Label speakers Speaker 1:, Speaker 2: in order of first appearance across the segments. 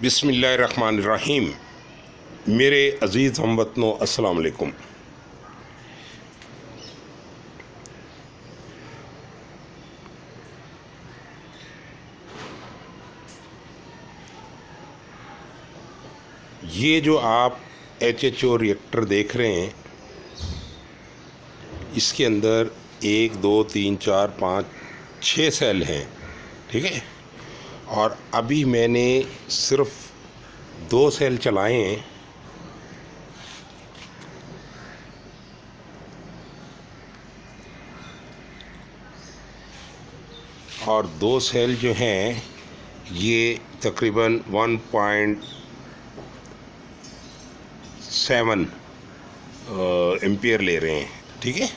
Speaker 1: बिस्मिल्लाहिर्रहमानिर्रहीम। मेरे अज़ीज़ हमवतनों, अस्सलाम वालेकुम। ये जो आप HHO रिएक्टर देख रहे हैं, इसके अंदर 1 2 3 4 5 6 सेल हैं, ठीक है। और अभी मैंने सिर्फ 2 सेल चलाए हैं। और 2 सेल जो हैं ये तकरीबन 1.7 एम्पियर ले रहे हैं, ठीक है।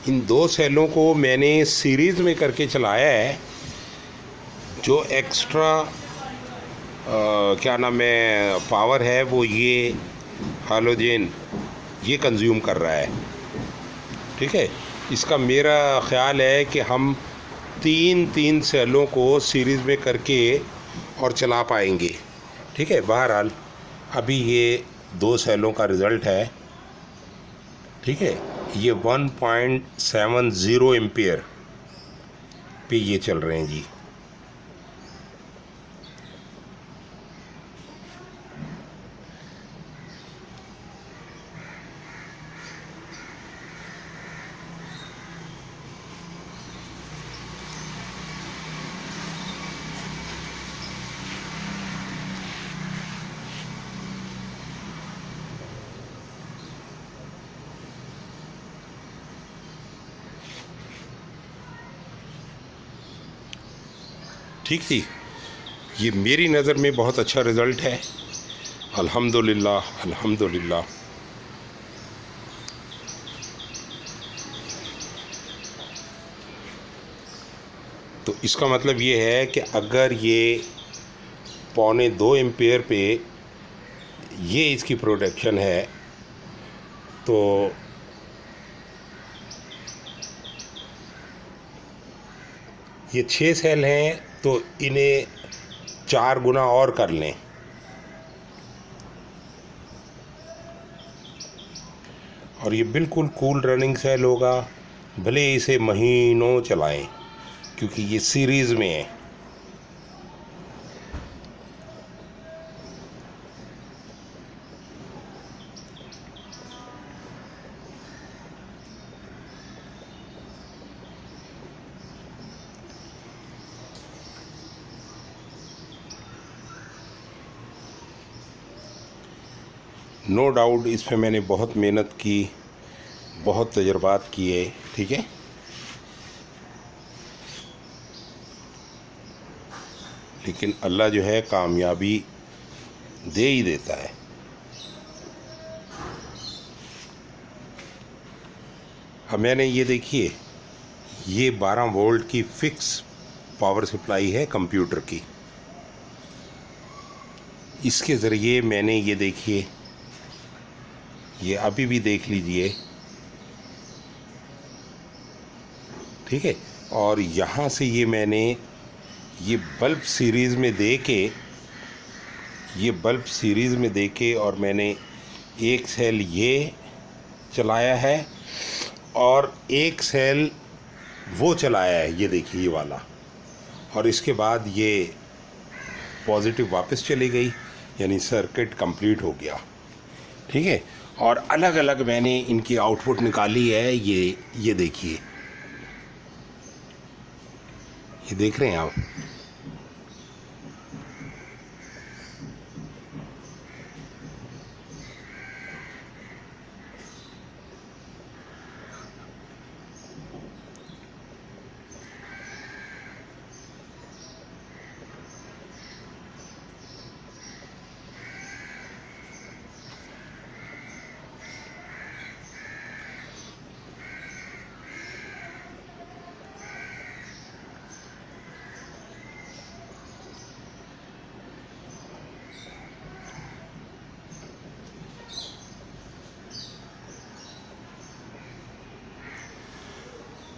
Speaker 1: इन 2 सेलों को मैंने सीरीज़ में करके चलाया है। जो एक्स्ट्रा क्या नाम है पावर है वो ये हालोजेन ये कंज्यूम कर रहा है, ठीक है। इसका मेरा ख़्याल है कि हम तीन सेलों को सीरीज़ में करके और चला पाएंगे, ठीक है। बहरहाल अभी ये 2 सेलों का रिज़ल्ट है, ठीक है। ये 1.70 एम्पियर पे ये चल रहे हैं जी। ठीक थी। ये मेरी नज़र में बहुत अच्छा रिज़ल्ट है। अल्हम्दुलिल्लाह अल्हम्दुलिल्लाह। तो इसका मतलब ये है कि अगर ये 1.25 एम्पेयर पे ये इसकी प्रोडक्शन है तो ये 6 सेल हैं तो इन्हें 4 गुना और कर लें। और ये बिल्कुल कूल रनिंग सेल होगा, भले इसे महीनों चलाएं, क्योंकि ये सीरीज़ में है। नो डाउट इस पे मैंने बहुत मेहनत की, बहुत तजुर्बात किए, ठीक है। लेकिन अल्लाह जो है कामयाबी दे ही देता है। अब मैंने ये देखिए, ये 12 वोल्ट की फिक्स पावर सप्लाई है कंप्यूटर की। इसके ज़रिए मैंने ये देखिए, ये अभी भी देख लीजिए, ठीक है। और यहाँ से ये मैंने ये बल्ब सीरीज़ में दे के और मैंने एक सेल ये चलाया है और एक सेल वो चलाया है, ये देखिए ये वाला। और इसके बाद ये पॉजिटिव वापस चली गई, यानी सर्किट कंप्लीट हो गया, ठीक है। और अलग अलग मैंने इनकी आउटपुट निकाली है। ये देखिए, ये देख रहे हैं आप।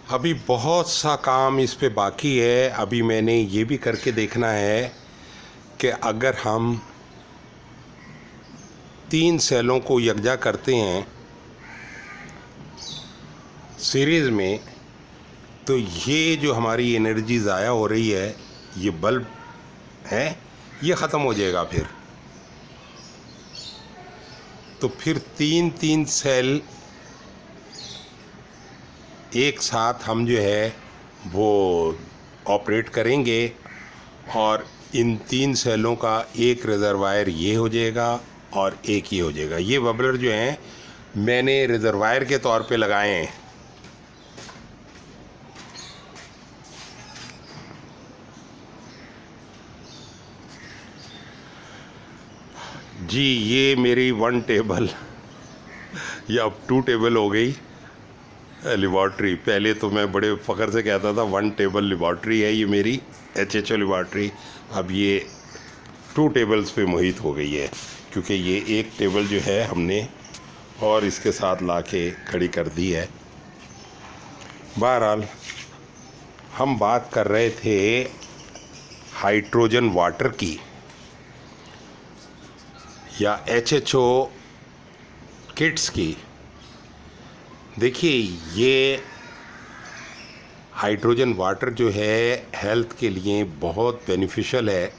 Speaker 1: अभी बहुत सा काम इस पे बाकी है। अभी मैंने ये भी करके देखना है कि अगर हम 3 सेलों को यकजा करते हैं सीरीज़ में, तो ये जो हमारी एनर्जी ज़ाया हो रही है, ये बल्ब है, ये ख़त्म हो जाएगा। तो फिर 3 सेल एक साथ हम जो है वो ऑपरेट करेंगे, और इन 3 सेलों का एक रिज़र्वायर ये हो जाएगा और एक ये हो जाएगा। ये बबलर जो हैं मैंने रिज़र्वायर के तौर पे लगाए हैं। जी, ये मेरी 1 टेबल या अब 2 टेबल हो गई लेबॉर्ट्री। पहले तो मैं बड़े फ़ख्र से कहता था 1 टेबल लेबॉर्ट्री है ये मेरी HHO लेबॉर्ट्री। अब ये 2 टेबल्स पे मुहित हो गई है, क्योंकि ये एक टेबल जो है हमने और इसके साथ लाके खड़ी कर दी है। बहरहाल हम बात कर रहे थे हाइड्रोजन वाटर की या HHO किट्स की। देखिए, ये हाइड्रोजन वाटर जो है हेल्थ के लिए बहुत बेनिफिशियल है,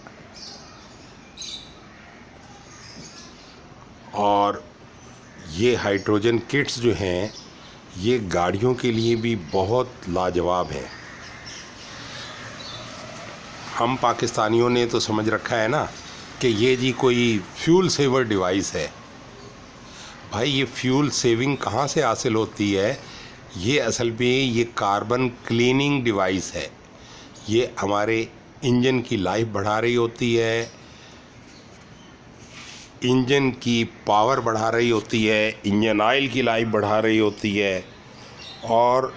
Speaker 1: और ये हाइड्रोजन किट्स जो हैं ये गाड़ियों के लिए भी बहुत लाजवाब है। हम पाकिस्तानियों ने तो समझ रखा है ना कि ये जी कोई फ्यूल सेवर डिवाइस है। भाई, ये फ्यूल सेविंग कहाँ से हासिल होती है? ये असल में ये कार्बन क्लीनिंग डिवाइस है। ये हमारे इंजन की लाइफ बढ़ा रही होती है, इंजन की पावर बढ़ा रही होती है, इंजन ऑयल की लाइफ बढ़ा रही होती है, और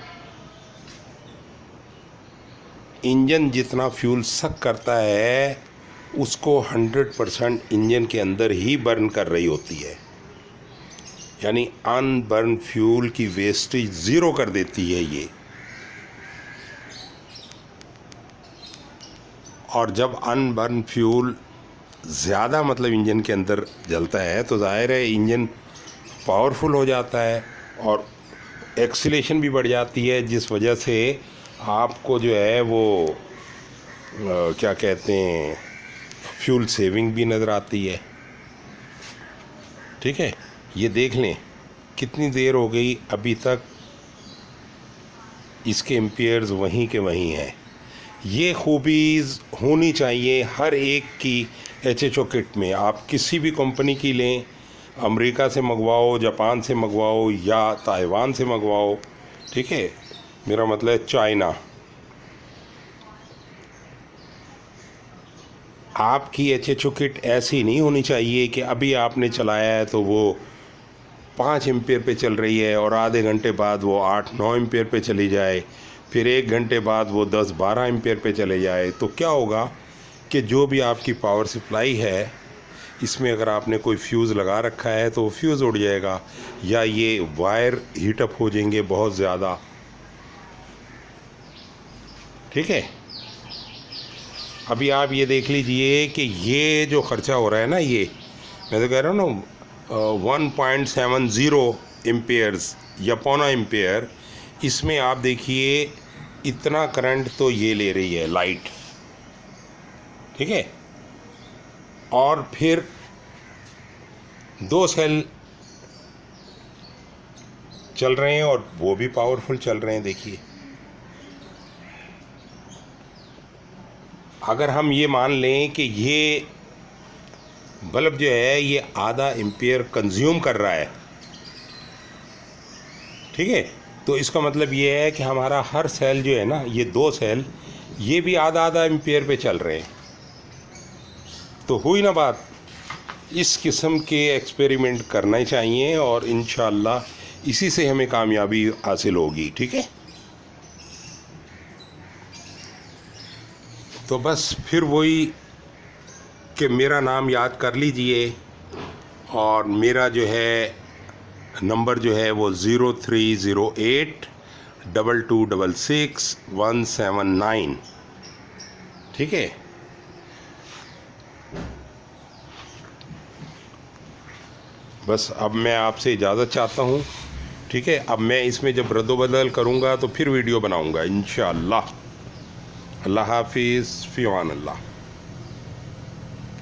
Speaker 1: इंजन जितना फ्यूल सक करता है उसको 100% इंजन के अंदर ही बर्न कर रही होती है। यानी अनबर्न फ्यूल की वेस्टेज ज़ीरो कर देती है ये। और जब अनबर्न फ्यूल ज़्यादा मतलब इंजन के अंदर जलता है तो जाहिर है इंजन पावरफुल हो जाता है और एक्सीलेशन भी बढ़ जाती है, जिस वजह से आपको जो है वो क्या कहते हैं, फ्यूल सेविंग भी नज़र आती है। ठीक है, ये देख लें कितनी देर हो गई, अभी तक इसके एम्पियर्स वहीं के वहीं हैं। ये खूबीज़ होनी चाहिए हर एक की HHO किट में। आप किसी भी कंपनी की लें, अमेरिका से मंगवाओ, जापान से मंगवाओ या ताइवान से मंगवाओ, ठीक है, मेरा मतलब है चाइना, आपकी HHO किट ऐसी नहीं होनी चाहिए कि अभी आपने चलाया है तो वो 5 एम्पियर पे चल रही है और आधे घंटे बाद वो 8-9 एम्पियर पे चली जाए, फिर 1 घंटे बाद वो 10-12 एम्पियर पे चले जाए। तो क्या होगा कि जो भी आपकी पावर सप्लाई है इसमें अगर आपने कोई फ्यूज़ लगा रखा है तो वो फ्यूज़ उड़ जाएगा, या ये वायर हीटअप हो जाएंगे बहुत ज़्यादा। ठीक है, अभी आप ये देख लीजिए कि ये जो ख़र्चा हो रहा है ना, ये मैं तो कह रहा हूँ ना 1.70 एम्पेयर्स या पौना एम्पेयर, इसमें आप देखिए इतना करंट तो ये ले रही है लाइट। ठीक है, और फिर 2 सेल चल रहे हैं और वो भी पावरफुल चल रहे हैं। देखिए, अगर हम ये मान लें कि ये बल्ब जो है ये आधा एम्पियर कंज्यूम कर रहा है, ठीक है, तो इसका मतलब ये है कि हमारा हर सेल जो है ना, ये 2 सेल ये भी आधा आधा एम्पियर पे चल रहे हैं। तो हुई ना बात। इस किस्म के एक्सपेरिमेंट करना ही चाहिए और इंशाअल्लाह इसी से हमें कामयाबी हासिल होगी। ठीक है, तो बस फिर वही कि मेरा नाम याद कर लीजिए, और मेरा जो है नंबर जो है वो 0308 2266 179। ठीक है, बस अब मैं आपसे इजाज़त चाहता हूँ। ठीक है, अब मैं इसमें जब रद्दोबदल करूँगा तो फिर वीडियो बनाऊँगा इंशाअल्लाह। अल्लाह हाफिज़, फ़ी अमान अल्लाह।